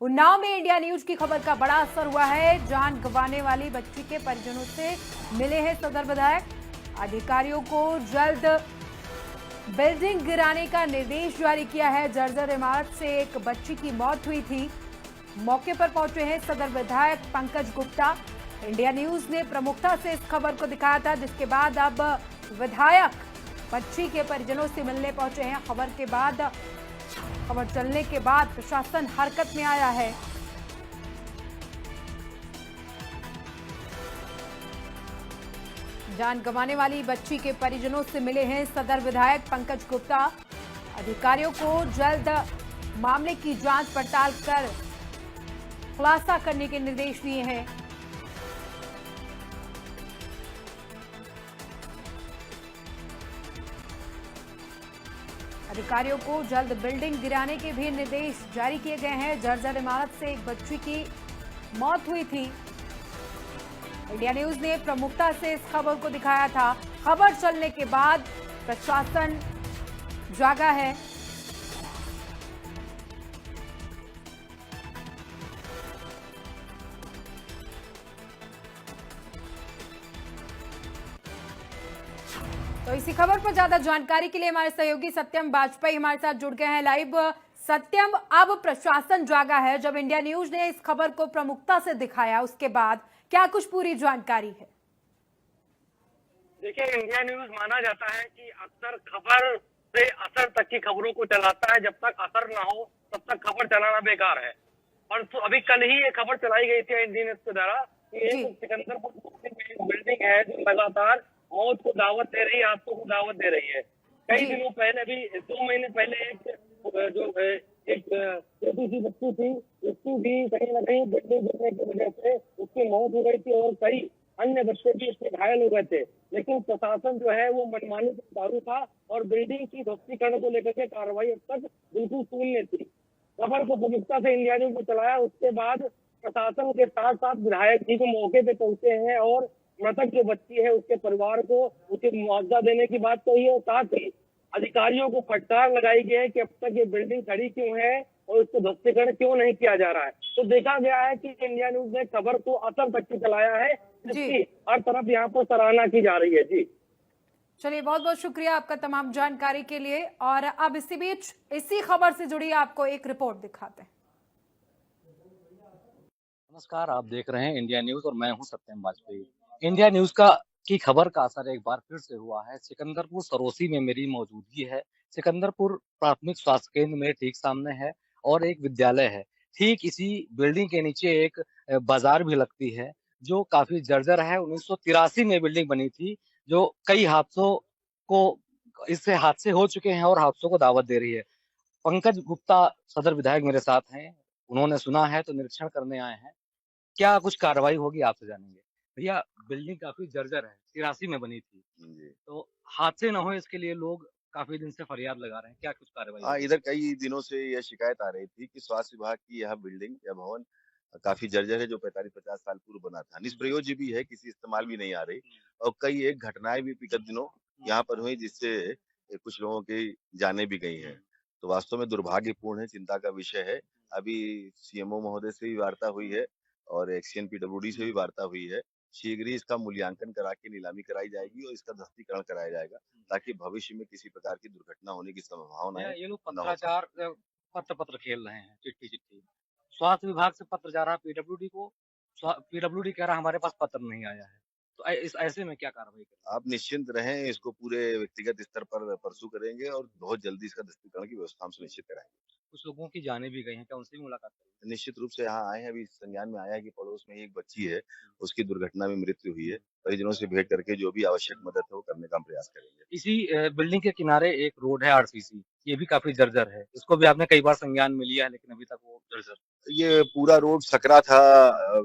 उन्नाव में India news की खबर का बड़ा असर हुआ है। जान गंवाने वाली बच्ची के परिजनों से मिले हैं सदर विधायक। अधिकारियों को जल्द बिल्डिंग गिराने का निर्देश जारी किया है। जर्जर इमारत से एक बच्ची की मौत हुई थी। मौके पर पहुंचे हैं सदर विधायक पंकज गुप्ता। इंडिया न्यूज ने प्रमुखता से इस खबर को दिखाया था, जिसके बाद अब विधायक बच्ची के परिजनों से मिलने पहुंचे हैं। खबर चलने के बाद प्रशासन हरकत में आया है। जान गंवाने वाली बच्ची के परिजनों से मिले हैं सदर विधायक पंकज गुप्ता। अधिकारियों को जल्द मामले की जांच पड़ताल कर खुलासा करने के निर्देश दिए हैं। अधिकारियों को जल्द बिल्डिंग गिराने के भी निर्देश जारी किए गए हैं। जर्जर इमारत से एक बच्ची की मौत हुई थी। इंडिया न्यूज ने प्रमुखता से इस खबर को दिखाया था। खबर चलने के बाद प्रशासन जागा है। तो इसी खबर पर ज्यादा जानकारी के लिए हमारे सहयोगी सत्यम बाजपेयी हमारे साथ जुड़ गए हैं लाइव। सत्यम, अब प्रशासन जागा है। जब इंडिया न्यूज ने इस खबर को प्रमुखता से दिखाया, उसके बाद क्या कुछ पूरी जानकारी है? देखिए, इंडिया न्यूज माना जाता है कि अक्सर खबर से असर तक की खबरों को चलाता है। जब तक असर ना हो तब तक खबर चलाना बेकार है। और तो अभी कल ही ये खबर चलाई गई थी इंडिया न्यूज के द्वारा कि एक सिकंदरपुर बिल्डिंग है जो लगातार मौत को दावत दे रही है, हादसों को दावत दे रही है। कई दिनों पहले भी 2 महीने पहले एक छोटी सी बच्ची थी, उसकी भी कहीं ना कहीं बिल्डिंग गिरने की वजह से उसकी मौत हो गई थी और कई अन्य बच्चे भी इससे घायल हो गए थे। लेकिन प्रशासन जो है वो मनमानी से उतारू था और बिल्डिंग की ध्वस्तीकरण को लेकर के कार्रवाई अब तक बिल्कुल शून्य थी। खबर को प्रमुखता से इंडिया न्यूज ने चलाया। उसके बाद प्रशासन के साथ साथ विधायक जी को मौके पे पहुंचे हैं और मृतक जो बच्ची है उसके परिवार को उचित मुआवजा देने की बात कही है। और साथ ही अधिकारियों को फटकार लगाई गई है कि अब तक ये बिल्डिंग खड़ी क्यों है और इसको ध्वस्तीकरण क्यों नहीं किया जा रहा है। तो देखा गया है कि इंडिया न्यूज ने खबर को असर तक की चलाया है, जिसकी हर तरफ यहाँ पर सराहना की जा रही है। जी चलिए, बहुत बहुत शुक्रिया आपका तमाम जानकारी के लिए। और अब इसी बीच इसी खबर से जुड़ी आपको एक रिपोर्ट दिखाते हैं। नमस्कार, आप देख रहे हैं इंडिया न्यूज और मैं हूं सत्यम बाजपेयी। इंडिया न्यूज की खबर का असर एक बार फिर से हुआ है। सिकंदरपुर सरोसी में मेरी मौजूदगी है। सिकंदरपुर प्राथमिक स्वास्थ्य केंद्र मेरे ठीक सामने है और एक विद्यालय है। ठीक इसी बिल्डिंग के नीचे एक बाजार भी लगती है जो काफी जर्जर है। 1983 में बिल्डिंग बनी थी जो कई हादसों को इससे हादसे हो चुके हैं और हादसों को दावत दे रही है। पंकज गुप्ता सदर विधायक मेरे साथ हैं। उन्होंने सुना है तो निरीक्षण करने आए हैं। क्या कुछ कार्रवाई होगी आपसे जानेंगे। भैया, बिल्डिंग काफी जर्जर है, 83 में बनी थी जी। तो हादसे न हो इसके लिए लोग काफी दिन से फरियाद लगा रहे हैं। क्या कुछ कार्रवाई? हाँ, इधर कई दिनों से यह शिकायत आ रही थी कि स्वास्थ्य विभाग की यह बिल्डिंग या भवन काफी जर्जर है, जो 45-50 साल पूर्व बना था। निष्प्रयोज्य भी है, किसी इस्तेमाल भी नहीं आ रही और कई एक घटनाएं भी विगत दिनों यहाँ पर हुई जिससे कुछ लोगों की जानें भी गई हैं। तो वास्तव में दुर्भाग्यपूर्ण है, चिंता का विषय है। अभी सीएमओ महोदय से भी वार्ता हुई है और एक्सीएन पीडब्ल्यूडी से भी वार्ता हुई है। शीघ्र ही इसका मूल्यांकन करा के नीलामी कराई जाएगी और इसका ध्वस्तीकरण कराया जाएगा ताकि भविष्य में किसी प्रकार की दुर्घटना होने की संभावना है। ये लोग पत्राचार पत्र खेल रहे हैं, चिट्ठी चिट्ठी। स्वास्थ्य विभाग से पत्र जा रहा है पीडब्ल्यूडी को, पीडब्ल्यूडी कह रहा है हमारे पास पत्र नहीं आया है। तो इस ऐसे में क्या कार्रवाई करें? आप निश्चिंत रहें, इसको पूरे व्यक्तिगत स्तर पर परसू करेंगे और बहुत जल्दी इसका ध्वस्तीकरण की व्यवस्था हम सुनिश्चित कराएंगे। कुछ लोगों की जाने भी गई हैं, क्या उनसे भी मुलाकात करेंगे? निश्चित रूप से यहाँ आए हैं। अभी संज्ञान में आया है कि पड़ोस में ही एक बच्ची है, उसकी दुर्घटना में मृत्यु हुई है। परिजनों से भेंट करके जो भी आवश्यक मदद है वो करने का हम प्रयास करेंगे। इसी बिल्डिंग के किनारे एक रोड है आरसीसी, ये भी काफी जर्जर है। इसको भी आपने कई बार संज्ञान में लिया है लेकिन अभी तक वो जर्जर। ये पूरा रोड सकरा था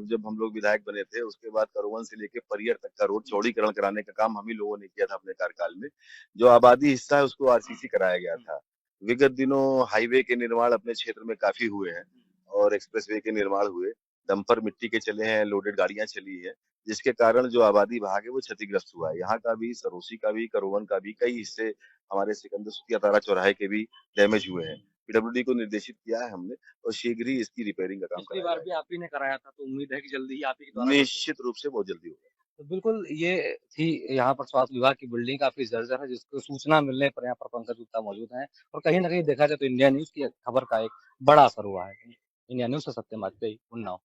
जब हम लोग विधायक बने थे। उसके बाद करवन से लेके परियर तक का रोड चौड़ीकरण कराने का काम हम ही लोगों ने किया था अपने कार्यकाल में। जो आबादी हिस्सा है उसको आरसीसी कराया गया था। विगत दिनों हाईवे के निर्माण अपने क्षेत्र में काफी हुए हैं और एक्सप्रेसवे के निर्माण हुए। डंपर मिट्टी के चले हैं, लोडेड गाड़ियां चली है, जिसके कारण जो आबादी भाग है वो क्षतिग्रस्त हुआ है। यहाँ का भी, सरोसी का भी, करवन का भी, कई हिस्से हमारे सिकंदर सुतिया तारा चौराहे के भी डैमेज हुए हैं। पीडब्ल्यूडी को निर्देशित किया है हमने और शीघ्र ही इसकी रिपेयरिंग का काम पिछली कराया बार भी आप ही ने कराया था, तो उम्मीद है कि जल्दी ही आप ही के जाएगा। द्वारा निश्चित रूप से बहुत जल्दी होगा। तो बिल्कुल ये थी यहाँ पर स्वास्थ्य विभाग की बिल्डिंग काफी जर्जर है, जिसको सूचना मिलने पर यहाँ पर पंकज गुप्ता मौजूद हैं और कहीं न कहीं देखा जाए तो इंडिया न्यूज़ की खबर का एक बड़ा असर हुआ है। इंडिया न्यूज़ से सत्यम वाजपेयी, उन्नाव।